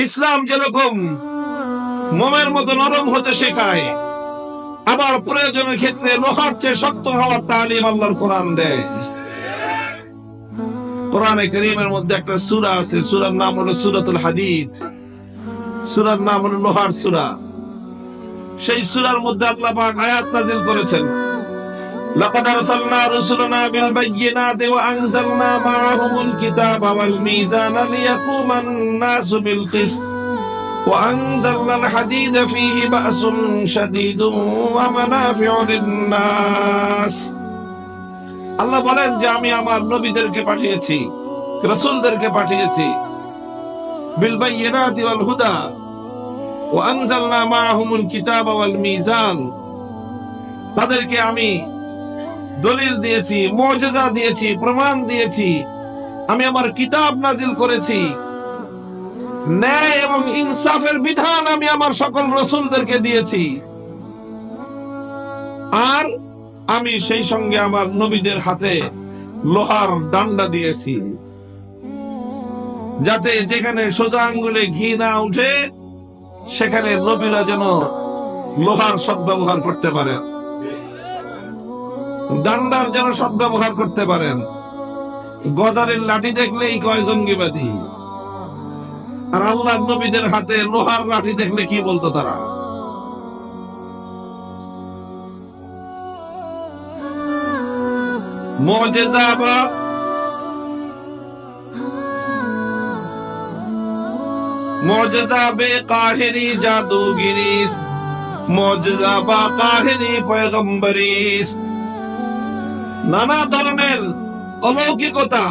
ইসলাম যেরকম মোমের মতো নরম হতে শেখায়, আবার প্রয়োজনের ক্ষেত্রে লোহার চেয়ে শক্ত হওয়ার তালিম আল্লাহর কোরআন দেয়। কোরআনে কারীমের মধ্যে একটা সূরা আছে, সূরার নাম হলো সূরাতুল হাদিদ, সূরার নাম হলো লোহার সূরা। সেই সূরার মধ্যে আল্লাহ পাক আয়াত নাযিল করেছেন, লাকাদ আরসালনা রুসুলানা বিল বায়্যিনাতি ওয়া আনজালনা মাআহুমুল কিতাবা ওয়াল মিজানা লিয়াকুমান নাসু বিল কিসত ওয়া আনজালনাল হাদিদা ফীহি বা'সুন শাদীদুন ওয়া মানাফি'ু লিন-নাস। আল্লাহ বলেন যে আমি আমার নবীদেরকে পাঠিয়েছি, রাসূলদেরকে পাঠিয়েছি, বিল বায়্যিনাতি ওয়াল হুদা ওয়া আনজালনা মাআহুমুল কিতাবা ওয়াল মিজান। তাদেরকে আমি দলিল দিয়েছি, মুজিজা দিয়েছি, প্রমাণ দিয়েছি। আমি আমার কিতাব নাজিল করেছি, ন্যায় এবং ইনসাফের বিধান আমি আমার সকল রাসূলদেরকে দিয়েছি। আর আমি সেই সঙ্গে আমার নবীদের হাতে লোহার ডান্ডা দিয়েছি, যাতে যেখানে সোজা আঙ্গুলে ঘি না উঠে সেখানে নবীরা যেন লোহার সদ্ব্যবহার করতে পারে, ডান্ডার যেন সদ্ব্যবহার করতে পারেন। গজারের লাঠি দেখলেই কয় জঙ্গিবাদী, আর আল্লাহর নবীদের হাতে লোহার লাঠি দেখলে কি বলতো তারা? মুজিজা বা মুজিজা বে কাহিরি জাদুগিরি, মুজিজা বা কাহিরি পয়গম্বরি, নানা ধরনের অলৌকিকতা,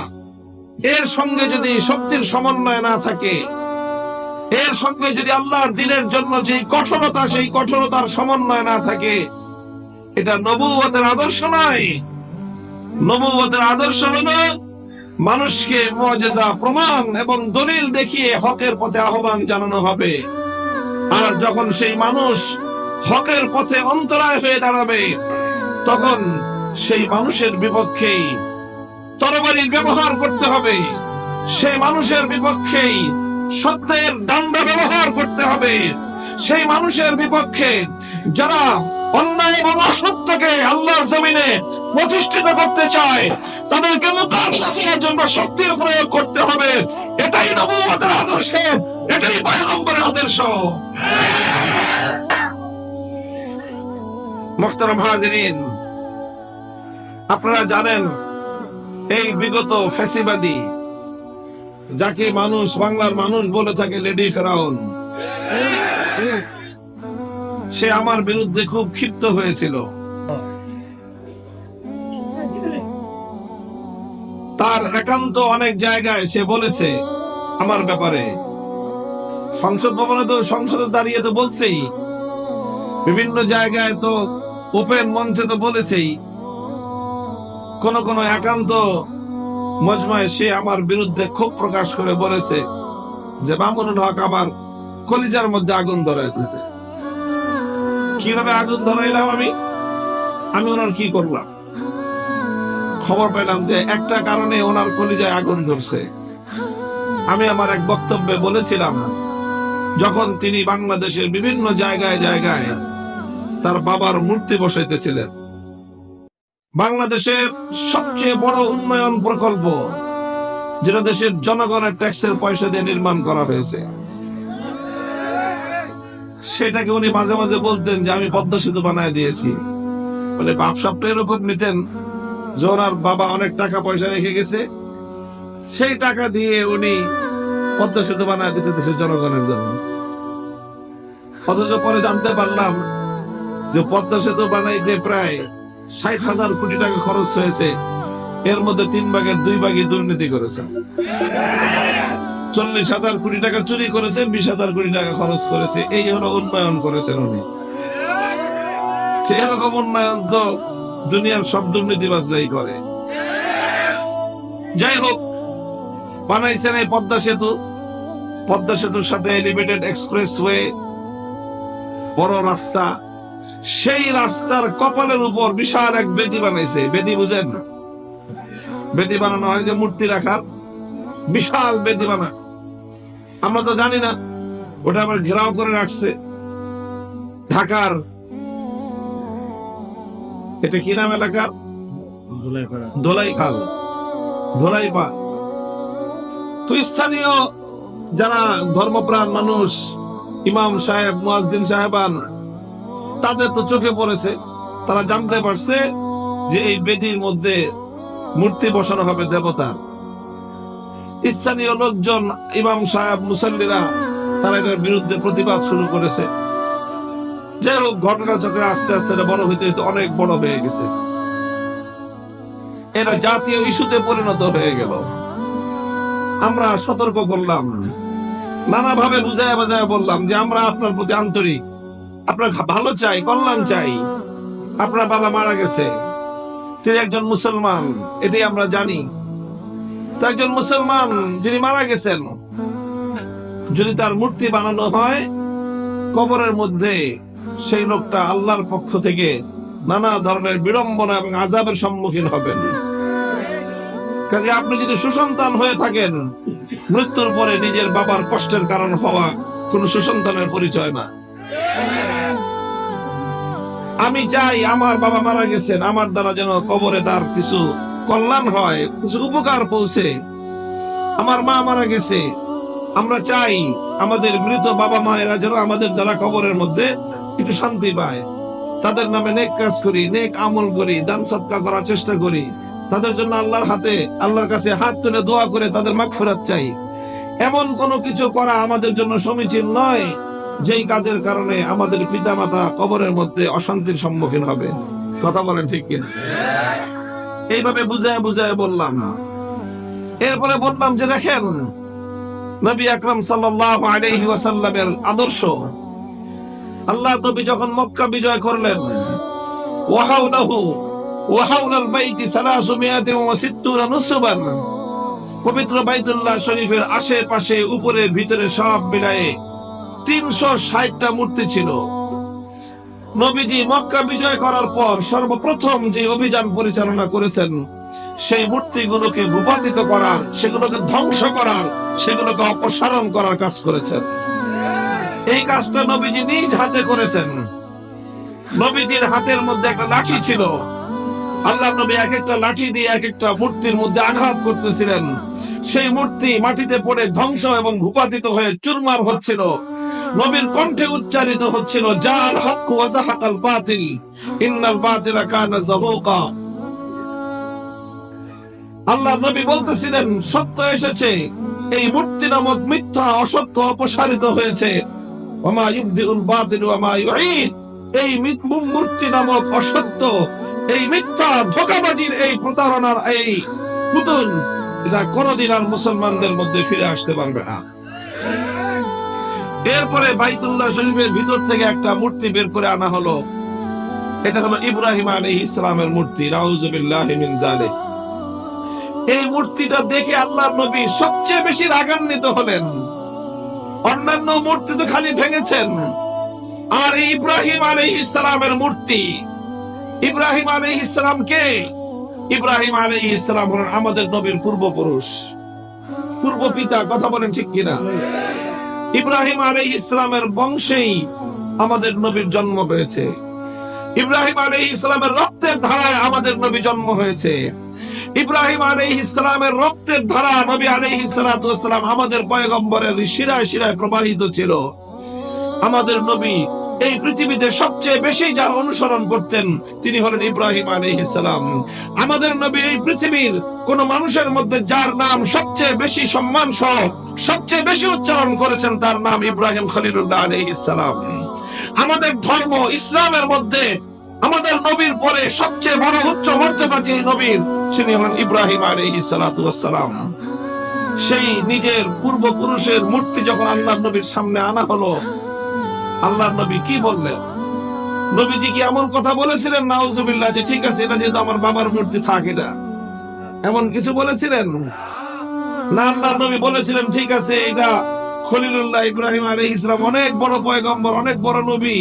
এর সঙ্গে যদি শক্তির সমন্বয় না থাকে, এর সঙ্গে যদি আল্লাহর দ্বীনের জন্য যে কঠোরতা, সেই কঠোরতার সমন্বয় না থাকে, এটা নবুয়তের আদর্শ নয়। নবুয়তের আদর্শ হলো মানুষকে মুজিজা, প্রমাণ এবং দলিল দেখিয়ে হকের পথে আহ্বান জানানো হবে। আর যখন সেই মানুষ হকের পথে অন্তরায় হয়ে দাঁড়াবে, তখন সেই মানুষের বিপক্ষেই তরবারির ব্যবহার করতে হবে, সেই মানুষের বিপক্ষেই সত্যের ডান্ডা ব্যবহার করতে হবে, সেই মানুষের বিপক্ষে যারা অন্যায় এবং অসত্যকে আল্লাহর জমিনে প্রতিষ্ঠিত করতে চায়, তাদেরকে মোকাবিলা করার জন্য শক্তির প্রয়োগ করতে হবে। এটাই নবুয়তের আদর্শ, এটাই পয়গম্বরের আদর্শ। মুহতারাম হাজিরিন, আপনারা জানেন এই বিগত ফ্যাসিবাদী, যাকে মানুষ, বাংলার মানুষ বলে থাকে লেডি ফেরাউন, সে আমার বিরুদ্ধে খুব ক্ষিপ্ত হয়েছিল। তার একান্ত অনেক জায়গায় সে বলেছে আমার ব্যাপারে, সংসদ ভবনে তো, সংসদে দাঁড়িয়ে তো বলছেই, বিভিন্ন জায়গায় তো ওপেন মঞ্চে তো বলেছেই, কোন কোন একান্ত মজমায় সে আমার বিরুদ্ধে ক্ষোভ প্রকাশ করে বলেছে যে মামুনুল হক আমার কলিজার মধ্যে আগুন ধরাই দিছে। কিভাবে আগুন ধরাইলাম আমি ওনার কি করলাম? খবর পেলাম যে একটা কারণে ওনার কলিজায় আগুন ধরছে। আমি আমার এক বক্তব্যে বলেছিলাম, যখন তিনি বাংলাদেশের বিভিন্ন জায়গায় জায়গায় তার বাবার মূর্তি বসাইতেছিলেন, বাংলাদেশের সবচেয়ে বড় উন্নয়ন প্রকল্প, যেটা দেশের জনগণের ট্যাক্সের পয়সা দিয়ে নির্মাণ করা হয়েছে, সেটাকে উনি মাঝে মাঝে বলতেন যে আমি পদ্মা সেতু বানায় দিয়েছি। বলে বাপসাপটা এরকম নিতেন যে ওনার বাবা অনেক টাকা পয়সা রেখে গেছে, সেই টাকা দিয়ে উনি পদ্মা সেতু বানায় দিয়েছে দেশের জনগণের জন্য। অথচ পরে জানতে পারলাম যে পদ্মা সেতু বানাইতে প্রায় ৬০,০০০ কোটি টাকা খরচ হয়েছে, এর মধ্যে ৩ ভাগের ২ ভাগই দুর্নীতি করেছেন। ৪০,০০০ কোটি টাকা চুরি করেছেন, ২০,০০০ কোটি টাকা খরচ করেছে। এই হলো উন্নয়ন করেছেন উনি। এরকম উন্নয়ন তো দুনিয়ার সব দুর্নীতিবাজরাই করে। যাই হোক, বানাইছেন এই পদ্মা সেতু, পদ্মা সেতুর সাথে এলিভেটেড এক্সপ্রেসওয়ে, বড় রাস্তা। সেই রাস্তার কপালের উপর বিশাল এক বেদি বানাইছে। বেদি বুঝেন? বেদি বানানো হয় যে মূর্তি রাখার, বিশাল বেদি বানা। আমরা তো জানি না। ওটা আবার ঘেরাও করে রাখছে। ঢাকার এটা কি নাম এলাকার? ধোলাইখাল, ধোলাইপা। তো স্থানীয় যারা ধর্মপ্রাণ মানুষ, ইমাম সাহেব, মুয়াজ্জিন সাহেবান, তাদের তো চোখে পড়েছে। তারা জানতে পারছে যে এই বেদির মধ্যে মূর্তি বসানো হবে দেবতার। স্থানীয় লোকজন, ইমাম সাহেব, মুসল্লিরা, তারা এটার বিরুদ্ধে প্রতিবাদ শুরু করেছে। যাই হোক, ঘটনা চক্রে আস্তে আস্তে এটা বড় হইতে হইতে অনেক বড় হয়ে গেছে। এটা জাতীয় ইস্যুতে পরিণত হয়ে গেল। আমরা সতর্ক করলাম, নানাভাবে বুঝায় বাজায় বললাম যে আমরা আপনার প্রতি আন্তরিক, আপনার ভালো চাই, কল্যাণ চাই। আপনার বাবা মারা গেছে, তিনি একজন মুসলমান, এটাই আমরা জানি। তো একজন মুসলমান যিনি মারা গেছেন, যদি তার মূর্তি বানানো হয় কবরের মধ্যে, সেই লোকটা আল্লাহর পক্ষ থেকে নানা ধরনের বিড়ম্বনা এবং আযাবের সম্মুখীন হবেন। কাজে আপনি যদি সুসন্তান হয়ে থাকেন, মৃত্যুর পরে নিজের বাবার কষ্টের কারণ হওয়া কোন সুসন্তানের পরিচয় না। আমি চাই আমার বাবা মারা গেছেন, আমার দ্বারা যেন কবরে তার কিছু কল্যাণ হয়, কিছু উপকার পৌঁছে। আমার মা মারা গেছে, আমরা চাই আমাদের মৃত বাবা মায়েরা যেন আমাদের দ্বারা কবরের মধ্যে একটু শান্তি পায়। তাদের নামে নেক কাজ করি, নেক আমল করি, দান সদকা করার চেষ্টা করি। তাদের জন্য আল্লাহর কাছে হাত তুলে দোয়া করে তাদের মাগফিরাত চাই। এমন কোনো কিছু করা আমাদের জন্য সমীচীন নয় যেই কাজের কারণে আমাদের পিতামাতা কবরের মধ্যে অশান্তির সম্মুখীন হবে। কথা বলেন ঠিক কিনা? এইভাবে বুঝায় বুঝায় বললাম। এরপরে বললাম যে দেখেন, নবী আকরাম সাল্লাল্লাহু আলাইহি ওয়াসাল্লামের আদর্শ, আল্লাহ নবী যখন মক্কা বিজয় করলেন, ওয়াহাউলাল বাইতি 360 নুসবান, পবিত্র বাইতুল্লাহ শরীফের আশেপাশে উপরে ভিতরে সব মিলায়ে 360টা মূর্তি ছিল। নবীজি মক্কা বিজয় করার পর সর্বপ্রথম যে অভিযান পরিচালনা করেছেন, সেই মূর্তিগুলোকে ভূপাতিত করার, সেগুলোকে ধ্বংস করার, সেগুলোকে অপসারণ করার কাজ করেছেন। এই কাজটা নবীজি নিজ হাতে করেছেন। নবীজির হাতের মধ্যে একটা লাঠি ছিল। আল্লাহ নবী এক একটা লাঠি দিয়ে এক একটা মূর্তির মধ্যে আঘাত করতেছিলেন। সেই মূর্তি মাটিতে পড়ে ধ্বংস এবং ভূপাতিত হয়ে চুরমার হচ্ছিল। নবীর কণ্ঠে উচ্চারিত হচ্ছিল, জাল হক ওয়া যাহাকাল বাতিল ইন্নাল বাতিলা কানা যাহুকা। আল্লাহ নবী বলতেছিলেন, সত্য এসেছে, এই মূর্তি নামক মিথ্যা অসত্য অপসারিত হয়েছে। ওমা ইউবদিউল বাতিল ওয়া মা ইউঈদ, এই মূর্তি নামক অসত্য, এই মিথ্যা ধোঁকাবাজির, এই প্রতারণার এই পুতুল, এটা কোনদিন আর মুসলমানদের মধ্যে ফিরে আসতে পারবে না। এরপরে বাইতুল্লাহ শরীফের ভিতর থেকে একটা মূর্তি বের করে আনা হলো। এটা হলো ইব্রাহিম আলাইহিস সালামের মূর্তি। নাউযু বিল্লাহি মিন যালিক। এই মূর্তিটা দেখে আল্লাহর নবী সবচেয়ে বেশি রাগান্বিত হলেন। অন্যান্য মূর্তি তো খালি ভেঙেছেন, আর ইব্রাহিম আলাইহিস সালামের মূর্তি। ইব্রাহিম আলাইহিস সালাম কে? ইব্রাহিম আলাইহিস সালাম হলেন আমাদের নবীর পূর্বপুরুষ, পূর্ব পিতা। কথা বলেন ঠিক কিনা? ইব্রাহিম আলাইহিস সালামের বংশেই আমাদের নবীর জন্ম হয়েছে। ইব্রাহিম আলাইহিস সালামের রক্তের ধারায় আমাদের নবী জন্ম হয়েছে। ইব্রাহিম আলাইহিস সালামের রক্তের ধারা নবী আলাইহিস সালাতু ওয়াস সালাম আমাদের পয়গম্বরের শিরায় শিরায় প্রবাহিত ছিল। আমাদের নবী এই পৃথিবীতে সবচেয়ে বেশি যার অনুসরণ করতেন, তিনি হলেন ইব্রাহিম আলাইহিস সালাম। আমাদের নবী এই পৃথিবীর কোন মানুষের মধ্যে যার নাম সবচেয়ে বেশি সম্মান সহ সবচেয়ে বেশি উচ্চারণ করেছেন, তার নাম ইব্রাহিম খলিলুল্লাহ আলাইহিস সালাম। আমাদের ধর্ম ইসলামের মধ্যে আমাদের নবীর পরে সবচেয়ে বড় উচ্চ মর্যাদা যিনি নবীর, তিনি হলেন ইব্রাহিম আলাইহিস সালাতু ওয়াস সালাম। সেই নিজের পূর্বপুরুষের মূর্তি যখন আল্লাহর নবীর সামনে আনা হলো, আল্লাহর নবী কি বললেন? নবীজি কি এমন কথা বলেছিলেন, নাউজুবিল্লাহ, যে ঠিক আছে, এটা যেহেতু আমার বাবার মূর্তি থাক, এটা এমন কিছু বলেছিলেন না? আল্লাহর নবী বলেছিলেন, ঠিক আছে, এটা খলিলুল্লাহ ইব্রাহিম আলাইহিস সালাম অনেক বড় পয়গম্বর, অনেক বড় নবী,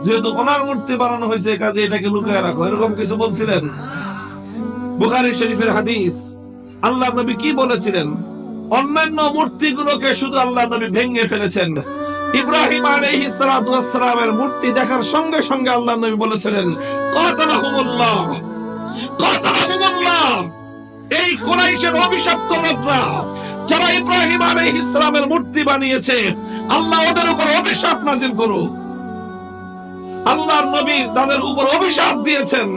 যেহেতু ওনার মূর্তি বানানো হয়েছে, কাজে এটাকে লুকিয়ে রাখো, এরকম কিছু বলছিলেন? বুখারী শরীফের হাদিস, আল্লাহর নবী কি বলেছিলেন? অন্যান্য মূর্তিগুলোকে শুধু আল্লাহ নবী ভেঙে ফেলেছেন। ইব্রাহিম আলাইহিস সালাতু ওয়াস সালামের মূর্তি দেখার সঙ্গে সঙ্গে আল্লাহ নবী বলেছিলেন, কাতালাহুমুল্লাহ, কাতালাহুমুল্লাহ। এই কুরাইশের অভিশপ্ত লোকরা যারা ইব্রাহিম আলাইহিস সালামের মূর্তি বানিয়েছে, আল্লাহ ওদের উপর অভিশাপ নাজিল করুক। আল্লাহর নবী তাদের উপর অভিশাপ দিয়েছেন,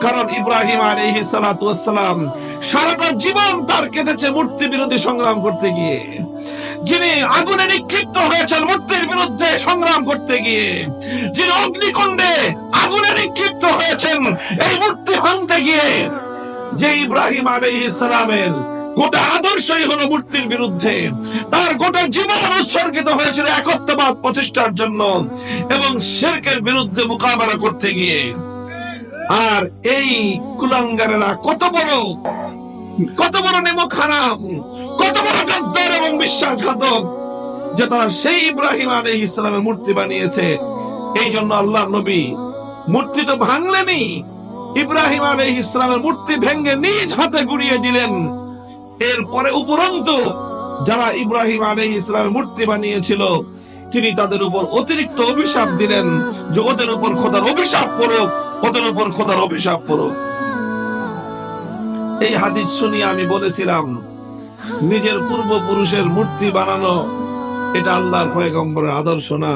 কারণ ইব্রাহিম আলাইহিস সালাতু ওয়াস সালাম সারাটা জীবন তার কেটেছে মূর্তি বিরোধী সংগ্রাম করতে গিয়ে। যিনি আগুনে নিক্ষিপ্ত হয়েছেন মূর্তির বিরুদ্ধে সংগ্রাম করতে গিয়ে, যিনি অগ্নিকুণ্ডে আগুনে নিক্ষিপ্ত হয়েছেন এই মূর্তি ভাঙতে গিয়ে, যে ইব্রাহিম আলাইহিস সালামের গোটা আদর্শই হলো মূর্তির বিরুদ্ধে, তার গোটা জীবন উৎসর্গিত হয়েছিল একত্ববাদ প্রতিষ্ঠার জন্য এবং শিরকের বিরুদ্ধে মোকাবেলা করতে গিয়ে। আর এই কুলাঙ্গারেরা কত বড় নেমক হারাম, কত বড় গাদ্দার এবং বিশ্বাসঘাতক যে তারা সেই ইব্রাহিম আলাইহিস সালামের মূর্তি বানিয়েছে। এই জন্য আল্লাহর নবী মূর্তি তো ভাঙলেনি, ইব্রাহিম আলাইহিস সালামের মূর্তি ভেঙে নিজ হাতে গুড়িয়ে দিলেন। এরপরে উপরন্তু যারা ইব্রাহিম আলাইহিস সালামের মূর্তি বানিয়েছিল, তিনি তাদের উপর অতিরিক্ত অভিশাপ দিলেন যে ওদের উপর খোদার অভিশাপ পড়ুক, ওদের উপর খোদার অভিশাপ পড়ুক। এই হাদিস শুনিয়ে আমি বলেছিলাম, নিজের পূর্বপুরুষের মূর্তি বানানো এটা আল্লাহর পয়গম্বরের আদর্শ না,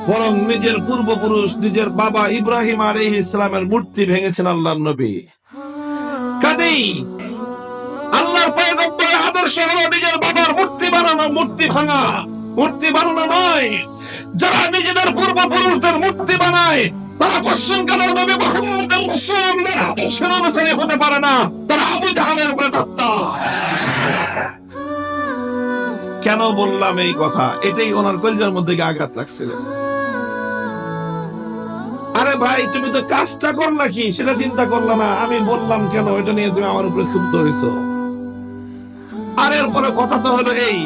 বরং নিজের পূর্বপুরুষ নিজের বাবা ইব্রাহিম আলাইহিস সালামের মূর্তি ভেঙেছেন আল্লাহর নবী। কাজেই আল্লাহর পয়গম্বরের আদর্শ হলো নিজের বাবার মূর্তি বানানো, মূর্তি ভাঙা, মূর্তি বানানো নয়। যারা নিজেদের পূর্বপুরুষদের মূর্তি বানায় তারা কোশ্চেন নবী মুহাম্মদের রাসূলুল্লাহ অনুসারী হতে পারে না, তারা আবু জাহালের প্রেতাত্মা। কেন বললাম এই কথা? এটাই ওনার কলিজার মধ্যে আঘাত লাগছিল। আরে ভাই, তুমি তো কাজটা করলা কি সেটা চিন্তা করলা না, আমি বললাম কেন এটা নিয়ে তুমি আমার উপরে ক্ষুব্ধ হয়েছো। আর এরপরে কথা তো হলো এই,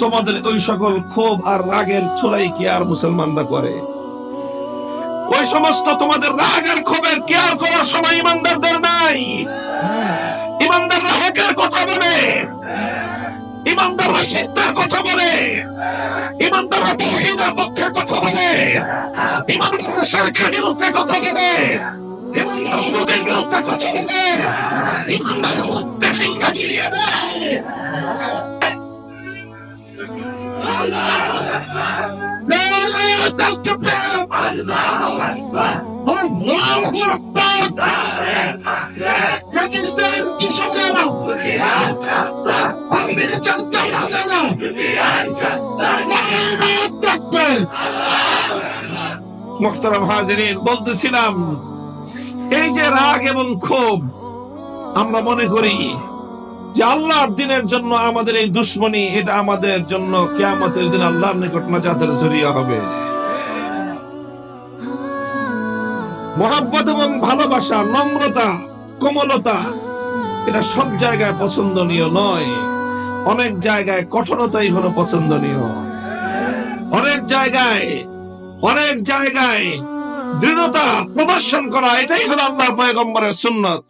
তোমাদের ওই সকল ক্ষোভ আর রাগের চুলাই কি আর মুসলমানরা করে? ওই সমস্ত তোমাদের রাগ আর ক্ষোভের কেয়ার করার সময় ইমানদারদের নাই। ইমানদাররা হকের কথা বলে, ইমানদাররা সত্যের কথা বলে, ইমানদাররা তাওহীদের পক্ষে কথা বলে, ইমানদাররা শিরকের বিরুদ্ধে কথা বলে, ইমানদাররা সুদের বিরুদ্ধে কথা বলে, ইমানদাররা মুত্তাকিনকে গিলিয়ে দেয়। মুহতারাম হাজিরিন, বলতেছিলাম এই যে রাগ এবং ক্ষোভ, আমরা মনে করি যে আল্লাহর দ্বীনের জন্য আমাদের এই দুশ্মনী, এটা আমাদের জন্য কিয়ামতের দিন আল্লাহর নিকট নাজাতের জরিয়া হবে। মহব্বত এবং ভালোবাসা, নম্রতা, কোমলতা, এটা সব জায়গায় পছন্দনীয় নয়। অনেক জায়গায় কঠোরতাই হলো পছন্দনীয়। অনেক জায়গায় দৃঢ়তা প্রদর্শন করা, এটাই হলো আল্লাহর পয়গম্বরের সুন্নাত।